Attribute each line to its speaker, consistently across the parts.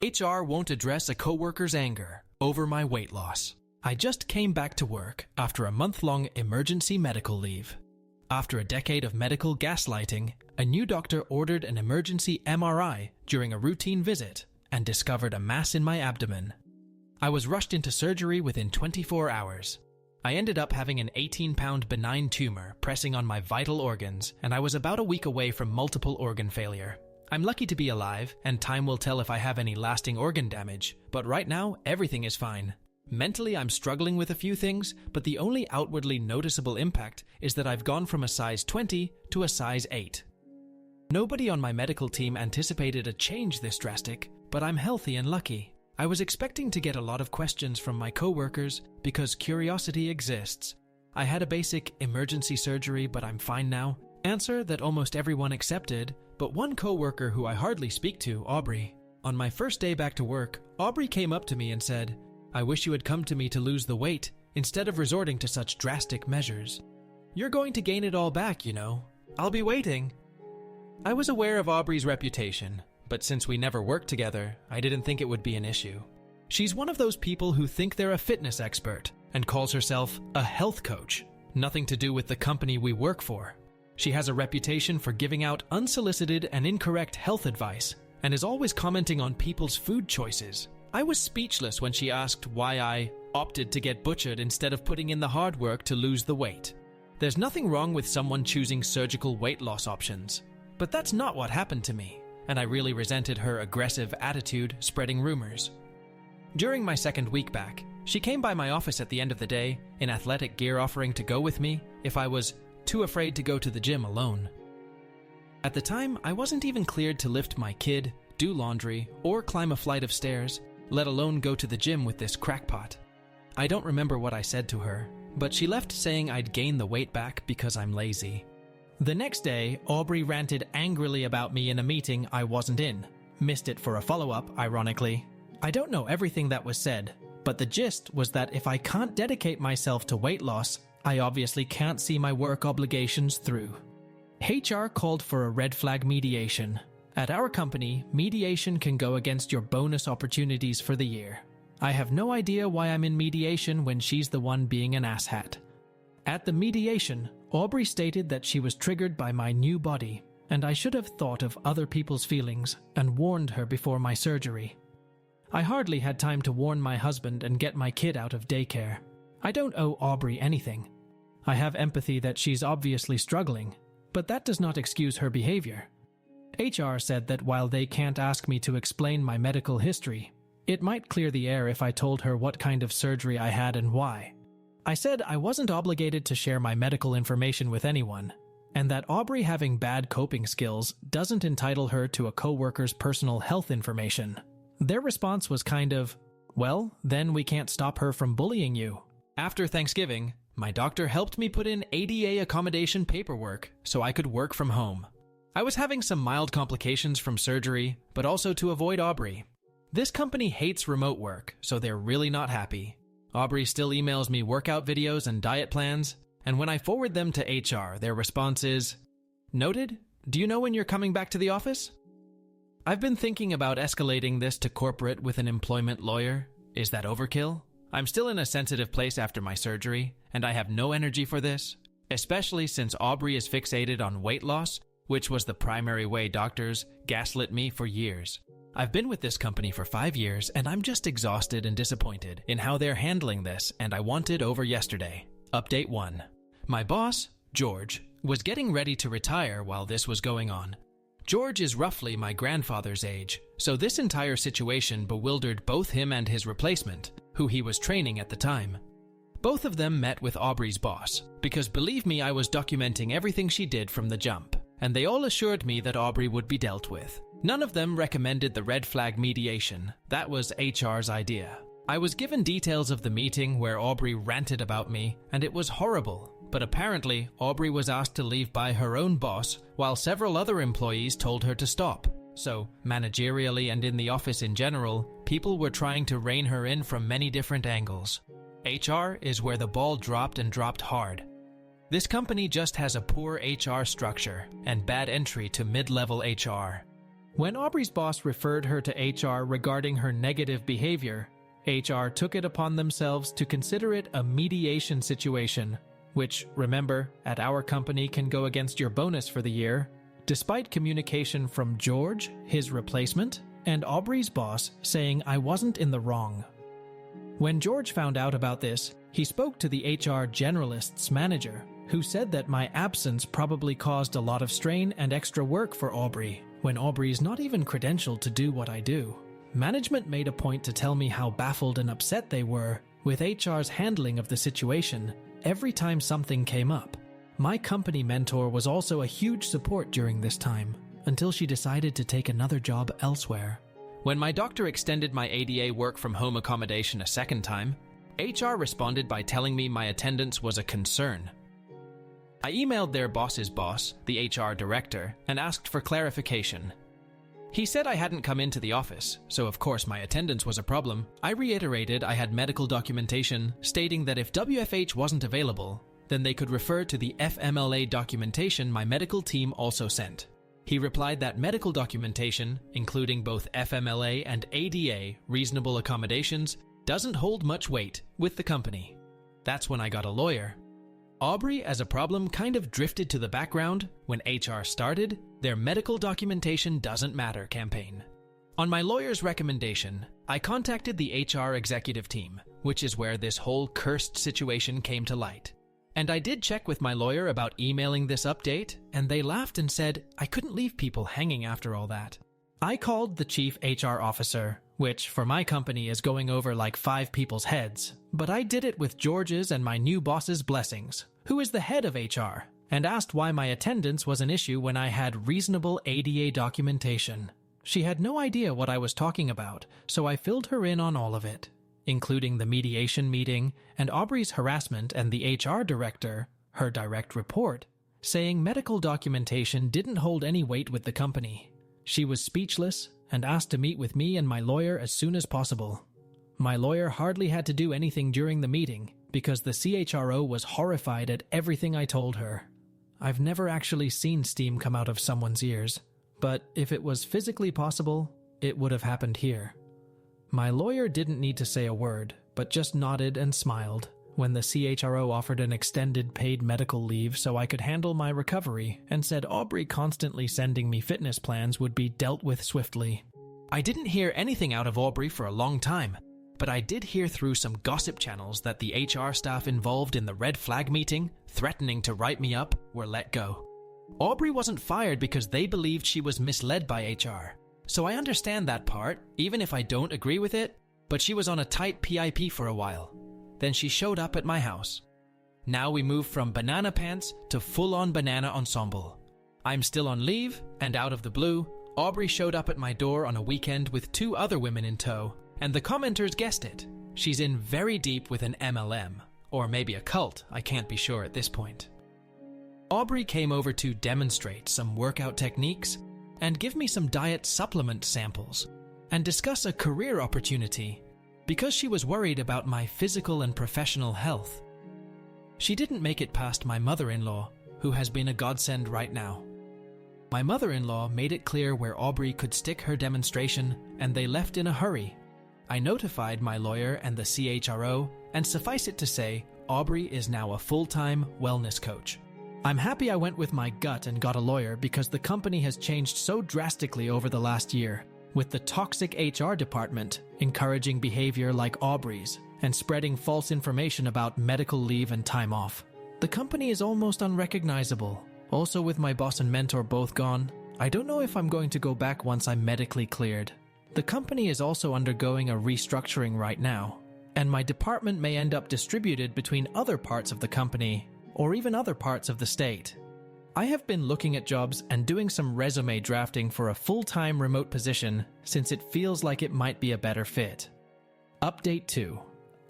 Speaker 1: HR won't address a coworker's anger over my weight loss. I just came back to work after a month-long emergency medical leave. After a decade of medical gaslighting, a new doctor ordered an emergency MRI during a routine visit and discovered a mass in my abdomen. I was rushed into surgery within 24 hours. I ended up having an 18-pound benign tumor pressing on my vital organs, and I was about a week away from multiple organ failure. I'm lucky to be alive, and time will tell if I have any lasting organ damage, but right now, everything is fine. Mentally, I'm struggling with a few things, but the only outwardly noticeable impact is that I've gone from a size 20 to a size 8. Nobody on my medical team anticipated a change this drastic, but I'm healthy and lucky. I was expecting to get a lot of questions from my coworkers because curiosity exists. I had a basic emergency surgery, but I'm fine now. Answer that almost everyone accepted, but one coworker who I hardly speak to, Aubrey. On my first day back to work, Aubrey came up to me and said, "I wish you had come to me to lose the weight instead of resorting to such drastic measures. You're going to gain it all back, you know. I'll be waiting." I was aware of Aubrey's reputation, but since we never worked together, I didn't think it would be an issue. She's one of those people who think they're a fitness expert and calls herself a health coach, nothing to do with the company we work for. She has a reputation for giving out unsolicited and incorrect health advice and is always commenting on people's food choices. I was speechless when she asked why I opted to get butchered instead of putting in the hard work to lose the weight. There's nothing wrong with someone choosing surgical weight loss options, but that's not what happened to me, and I really resented her aggressive attitude spreading rumors. During my second week back, she came by my office at the end of the day in athletic gear offering to go with me if I was too afraid to go to the gym alone. At the time, I wasn't even cleared to lift my kid, do laundry, or climb a flight of stairs, let alone go to the gym with this crackpot. I don't remember what I said to her, but she left saying I'd gain the weight back because I'm lazy. The next day, Aubrey ranted angrily about me in a meeting I wasn't in. Missed it for a follow-up, ironically. I don't know everything that was said, but the gist was that if I can't dedicate myself to weight loss, I obviously can't see my work obligations through. HR called for a red flag mediation. At our company, mediation can go against your bonus opportunities for the year. I have no idea why I'm in mediation when she's the one being an asshat. At the mediation, Aubrey stated that she was triggered by my new body, and I should have thought of other people's feelings and warned her before my surgery. I hardly had time to warn my husband and get my kid out of daycare. I don't owe Aubrey anything. I have empathy that she's obviously struggling, but that does not excuse her behavior. HR said that while they can't ask me to explain my medical history, it might clear the air if I told her what kind of surgery I had and why. I said I wasn't obligated to share my medical information with anyone, and that Aubrey having bad coping skills doesn't entitle her to a coworker's personal health information. Their response was kind of, "Well, then we can't stop her from bullying you." After Thanksgiving, my doctor helped me put in ADA accommodation paperwork so I could work from home. I was having some mild complications from surgery, but also to avoid Aubrey. This company hates remote work, so they're really not happy. Aubrey still emails me workout videos and diet plans, and when I forward them to HR, their response is, "Noted? Do you know when you're coming back to the office?" I've been thinking about escalating this to corporate with an employment lawyer. Is that overkill? I'm still in a sensitive place after my surgery, and I have no energy for this, especially since Aubrey is fixated on weight loss, which was the primary way doctors gaslit me for years. I've been with this company for 5 years, and I'm just exhausted and disappointed in how they're handling this, and I want it over yesterday. Update 1. My boss, George, was getting ready to retire while this was going on. George is roughly my grandfather's age, so this entire situation bewildered both him and his replacement, who he was training at the time. Both of them met with Aubrey's boss, because believe me, I was documenting everything she did from the jump, and they all assured me that Aubrey would be dealt with. None of them recommended the red flag mediation. That was HR's idea. I was given details of the meeting where Aubrey ranted about me, and it was horrible. But apparently, Aubrey was asked to leave by her own boss, while several other employees told her to stop. So, managerially and in the office in general, people were trying to rein her in from many different angles. HR is where the ball dropped and dropped hard. This company just has a poor HR structure and bad entry to mid-level HR. When Aubrey's boss referred her to HR regarding her negative behavior, HR took it upon themselves to consider it a mediation situation, which, remember, at our company can go against your bonus for the year, despite communication from George, his replacement, and Aubrey's boss saying I wasn't in the wrong. When George found out about this, he spoke to the HR generalist's manager, who said that my absence probably caused a lot of strain and extra work for Aubrey, when Aubrey's not even credentialed to do what I do. Management made a point to tell me how baffled and upset they were with HR's handling of the situation every time something came up. My company mentor was also a huge support during this time, until she decided to take another job elsewhere. When my doctor extended my ADA work from home accommodation a second time, HR responded by telling me my attendance was a concern. I emailed their boss's boss, the HR director, and asked for clarification. He said I hadn't come into the office, so of course my attendance was a problem. I reiterated I had medical documentation stating that if WFH wasn't available, then they could refer to the FMLA documentation my medical team also sent. He replied that medical documentation, including both FMLA and ADA reasonable accommodations, doesn't hold much weight with the company. That's when I got a lawyer. Aubrey as a problem kind of drifted to the background when HR started their medical documentation doesn't matter campaign. On my lawyer's recommendation, I contacted the HR executive team, which is where this whole cursed situation came to light. And I did check with my lawyer about emailing this update, and they laughed and said I couldn't leave people hanging after all that. I called the chief HR officer, which for my company is going over like 5 people's heads, but I did it with George's and my new boss's blessings, who is the head of HR, and asked why my attendance was an issue when I had reasonable ADA documentation. She had no idea what I was talking about, so I filled her in on all of it, including the mediation meeting and Aubrey's harassment and the HR director, her direct report, saying medical documentation didn't hold any weight with the company. She was speechless and asked to meet with me and my lawyer as soon as possible. My lawyer hardly had to do anything during the meeting because the CHRO was horrified at everything I told her. I've never actually seen steam come out of someone's ears, but if it was physically possible, it would have happened here. My lawyer didn't need to say a word, but just nodded and smiled when the CHRO offered an extended paid medical leave so I could handle my recovery and said Aubrey constantly sending me fitness plans would be dealt with swiftly. I didn't hear anything out of Aubrey for a long time, but I did hear through some gossip channels that the HR staff involved in the red flag meeting, threatening to write me up, were let go. Aubrey wasn't fired because they believed she was misled by HR. So I understand that part, even if I don't agree with it, but she was on a tight PIP for a while. Then she showed up at my house. Now we move from banana pants to full-on banana ensemble. I'm still on leave, and out of the blue, Aubrey showed up at my door on a weekend with 2 other women in tow, and the commenters guessed it. She's in very deep with an MLM, or maybe a cult, I can't be sure at this point. Aubrey came over to demonstrate some workout techniques and give me some diet supplement samples and discuss a career opportunity because she was worried about my physical and professional health. She didn't make it past my mother-in-law, who has been a godsend right now. My mother-in-law made it clear where Aubrey could stick her demonstration, and they left in a hurry. I notified my lawyer and the CHRO, and suffice it to say, Aubrey is now a full-time wellness coach. I'm happy I went with my gut and got a lawyer because the company has changed so drastically over the last year, with the toxic HR department encouraging behavior like Aubrey's and spreading false information about medical leave and time off. The company is almost unrecognizable. Also, with my boss and mentor both gone, I don't know if I'm going to go back once I'm medically cleared. The company is also undergoing a restructuring right now, and my department may end up distributed between other parts of the company or even other parts of the state. I have been looking at jobs and doing some resume drafting for a full-time remote position since it feels like it might be a better fit. Update 2.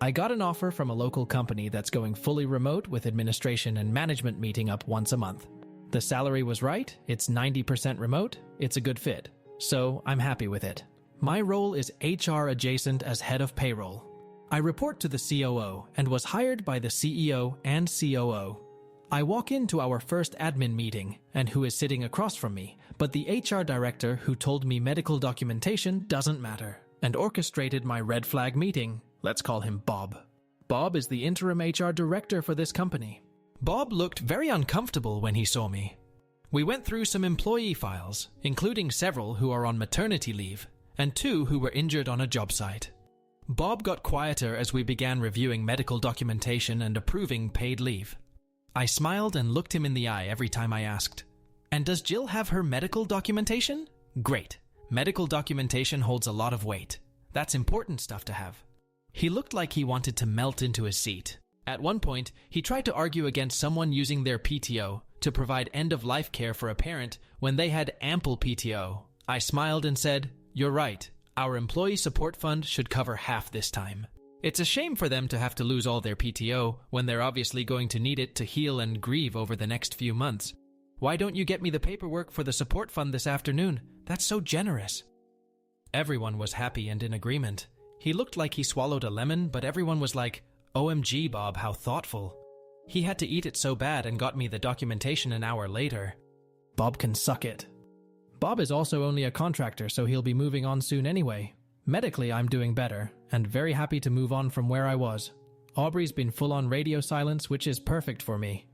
Speaker 1: I got an offer from a local company that's going fully remote with administration and management meeting up once a month. The salary was right, it's 90% remote, it's a good fit, so I'm happy with it. My role is HR adjacent as head of payroll. I report to the COO and was hired by the CEO and COO. I walk into our first admin meeting, and who is sitting across from me, But the HR director who told me medical documentation doesn't matter and orchestrated my red flag meeting, let's call him Bob. Bob is the interim HR director for this company. Bob looked very uncomfortable when he saw me. We went through some employee files, including several who are on maternity leave and 2 who were injured on a job site. Bob got quieter as we began reviewing medical documentation and approving paid leave. I smiled and looked him in the eye every time I asked, "And does Jill have her medical documentation?" "Great. Medical documentation holds a lot of weight. That's important stuff to have." He looked like he wanted to melt into his seat. At one point, he tried to argue against someone using their PTO to provide end-of-life care for a parent when they had ample PTO. I smiled and said, "You're right. Our employee support fund should cover half this time. It's a shame for them to have to lose all their PTO when they're obviously going to need it to heal and grieve over the next few months. Why don't you get me the paperwork for the support fund this afternoon? That's so generous." Everyone was happy and in agreement. He looked like he swallowed a lemon, but everyone was like, "OMG, Bob, how thoughtful." He had to eat it so bad and got me the documentation an hour later. Bob can suck it. Bob is also only a contractor, so he'll be moving on soon anyway. Medically, I'm doing better, and very happy to move on from where I was. Aubrey's been full on radio silence, which is perfect for me.